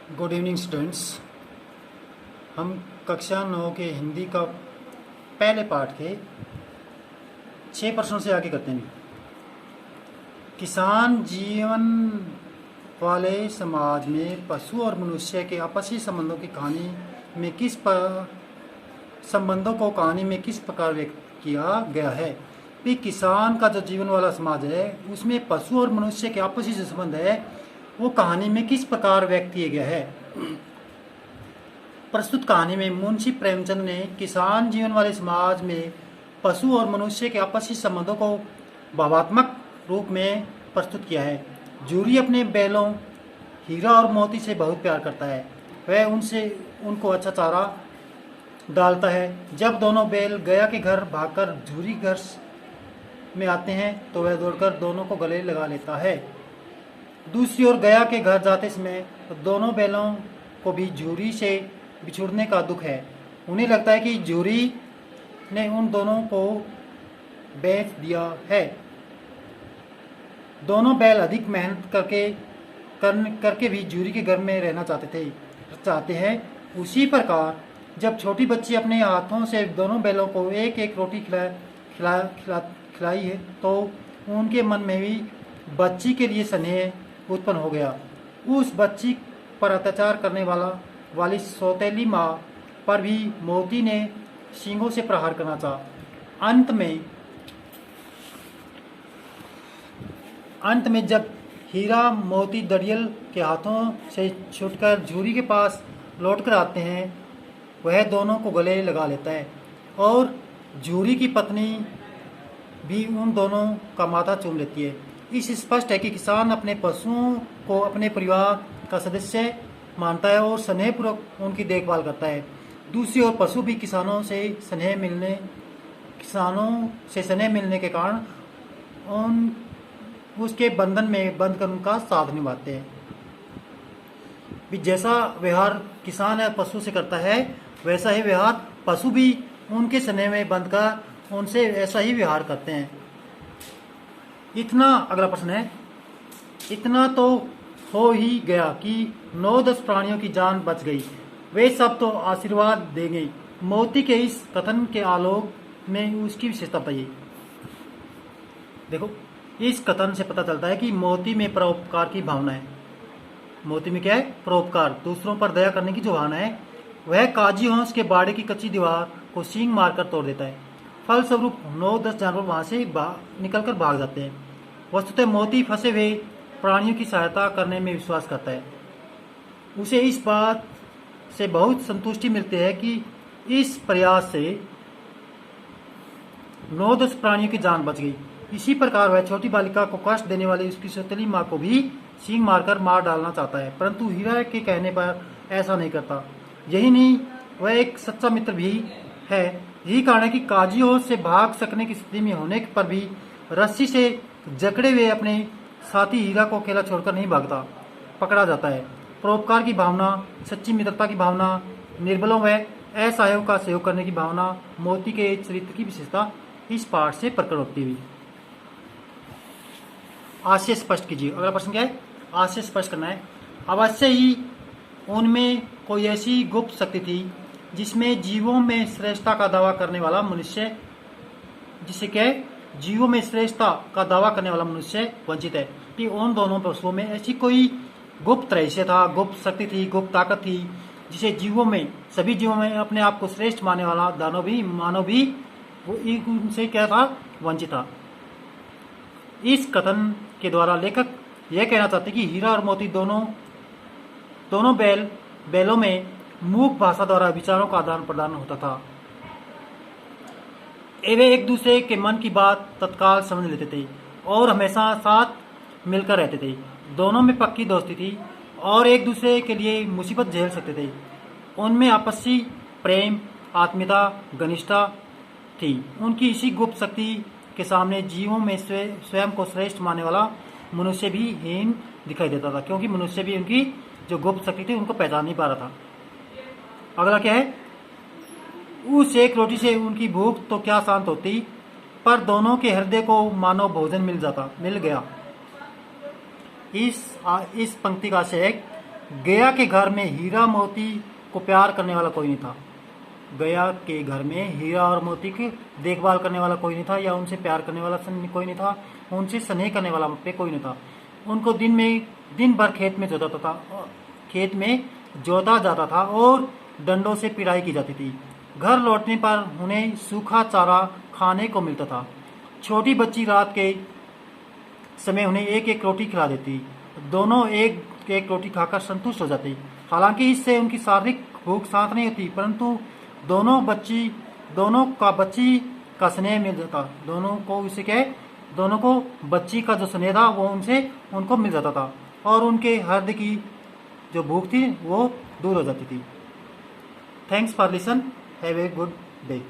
Good evening students. हम कक्षा 9 के हिंदी का पहले पाठ के 6 प्रश्नों से आगे करते हैं। किसान जीवन वाले समाज में पशु और मनुष्य के आपसी संबंधों की कहानी में संबंधों को कहानी में किस प्रकार व्यक्त किया गया है। कि किसान का जो जीवन वाला समाज है उसमें पशु और मनुष्य के आपसी जो संबंध है वो कहानी में किस प्रकार व्यक्त किया गया है। प्रस्तुत कहानी में मुंशी प्रेमचंद ने किसान जीवन वाले समाज में पशु और मनुष्य के आपसी संबंधों को भावात्मक रूप में प्रस्तुत किया है। जूरी अपने बैलों हीरा और मोती से बहुत प्यार करता है। वह उनको अच्छा चारा डालता है। जब दोनों बैल गया के घर भागकर जूरी घर में आते हैं तो वह दौड़कर दोनों को गले लगा लेता है। दूसरी ओर गया के घर जाते समय दोनों बैलों को भी जूरी से बिछुड़ने का दुख है। उन्हें लगता है कि जूरी ने उन दोनों को बेच दिया है। दोनों बैल अधिक मेहनत करके भी जूरी के घर में रहना चाहते हैं। उसी प्रकार जब छोटी बच्ची अपने हाथों से दोनों बैलों को एक एक रोटी खिलाई है तो उनके मन में भी बच्ची के लिए स्नेह उत्पन्न हो गया। उस बच्ची पर अत्याचार करने वाली सौतेली माँ पर भी मोती ने सींगों से प्रहार करना चाहा। अंत में जब हीरा मोती दड़ियल के हाथों से छूटकर जूरी के पास लौटकर आते हैं वह दोनों को गले लगा लेता है और जूरी की पत्नी भी उन दोनों का माथा चूम लेती है। इस स्पष्ट है कि किसान अपने पशुओं को अपने परिवार का सदस्य मानता है और स्नेहपूर्वक उनकी देखभाल करता है। दूसरी ओर पशु भी किसानों से स्नेह मिलने के कारण उसके बंधन में बंधकर उनका साथ निभाते हैं। भी जैसा व्यवहार किसान है पशु से करता है वैसा ही व्यवहार पशु भी उनके स्नेह में बंधकर उनसे ऐसा ही व्यवहार करते हैं। अगला प्रश्न है, इतना तो हो ही गया कि 9-10 प्राणियों की जान बच गई, वे सब तो आशीर्वाद देंगे। मोती के इस कथन के आलोक में उसकी विशेषता बताइए। देखो, इस कथन से पता चलता है कि मोती में परोपकार की भावना है। मोती में क्या है? परोपकार, दूसरों पर दया करने की जो भावना है। वह काजी हंस के बाड़े की कच्ची दीवार को सींग मारकर तोड़ देता है। फलस्वरूप 9-10 जानवर वहां से निकलकर भाग जाते हैं। वस्तुतः मोती फंसे हुए प्राणियों की सहायता करने में विश्वास करता है। उसे इस बात से बहुत संतुष्टि मिलती है कि इस प्रयास से 9-10 प्राणियों की जान बच गई। इसी प्रकार वह छोटी बालिका को कष्ट देने वाली उसकी सौतेली माँ को भी सींग मारकर मार डालना चाहता है, परंतु हीरा के कहने पर ऐसा नहीं करता। यही नहीं, वह एक सच्चा मित्र भी है। यही कारण है कि काजी होश से भाग सकने की स्थिति में होने पर भी रस्सी से जकड़े हुए अपने साथी हीरा को अकेला छोड़कर नहीं भागता, पकड़ा जाता है। परोपकार की भावना, सच्ची मित्रता की भावना, निर्बलों व असहायों का सहयोग करने की भावना मोती के चरित्र की विशेषता इस पाठ से प्रकट होती हुई। आशय स्पष्ट कीजिए। अगला प्रश्न क्या है? आशय स्पष्ट करना है। अवश्य ही उनमें कोई ऐसी गुप्त शक्ति थी जिसमें जीवों में श्रेष्ठता का दावा करने वाला मनुष्य जीवों में श्रेष्ठता का दावा करने वाला मनुष्य वंचित है। कि उन दोनों पशुओं में ऐसी कोई गुप्त रहस्य था, गुप्त शक्ति थी, गुप्त ताकत थी जिसे सभी जीवों में अपने आप को श्रेष्ठ मानने वाला मानव भी उनसे क्या था? वंचित था। इस कथन के द्वारा लेखक यह कहना चाहते कि हीरा और मोती दोनों बैलों में मूक भाषा द्वारा विचारों का आदान प्रदान होता था। वे एक दूसरे के मन की बात तत्काल समझ लेते थे और हमेशा साथ मिलकर रहते थे। दोनों में पक्की दोस्ती थी और एक दूसरे के लिए मुसीबत झेल सकते थे। उनमें आपसी प्रेम, आत्मीयता, घनिष्ठता थी। उनकी इसी गुप्त शक्ति के सामने जीवों में स्वयं को श्रेष्ठ मानने वाला मनुष्य भी हीन दिखाई देता था, क्योंकि मनुष्य भी उनकी जो गुप्त शक्ति थी उनको पहचान नहीं पा रहा था। अगला क्या है? उस एक रोटी से उनकी भूख तो क्या शांत होती, पर दोनों के हृदय को मानो भोजन मिल गया। इस पंक्ति का आशय है गया के घर में हीरा मोती को प्यार करने वाला कोई नहीं था। गया के घर में हीरा और मोती की देखभाल करने वाला कोई नहीं था, या उनसे प्यार करने वाला कोई नहीं था, उनसे स्नेह करने वाला पे कोई नहीं था। उनको दिन भर खेत में जोता जाता था और डंडों से पिटाई की जाती थी। घर लौटने पर उन्हें सूखा चारा खाने को मिलता था। छोटी बच्ची रात के समय उन्हें एक एक रोटी खिला देती। दोनों एक एक रोटी खाकर संतुष्ट हो जाती। हालांकि इससे उनकी शारीरिक भूख शांत नहीं होती, परंतु बच्ची का स्नेह मिल जाता। दोनों को बच्ची का जो स्नेह था वो उनको मिल जाता था, और उनके हृदय की जो भूख थी वो दूर हो जाती थी। Thanks for listen. Have a good day.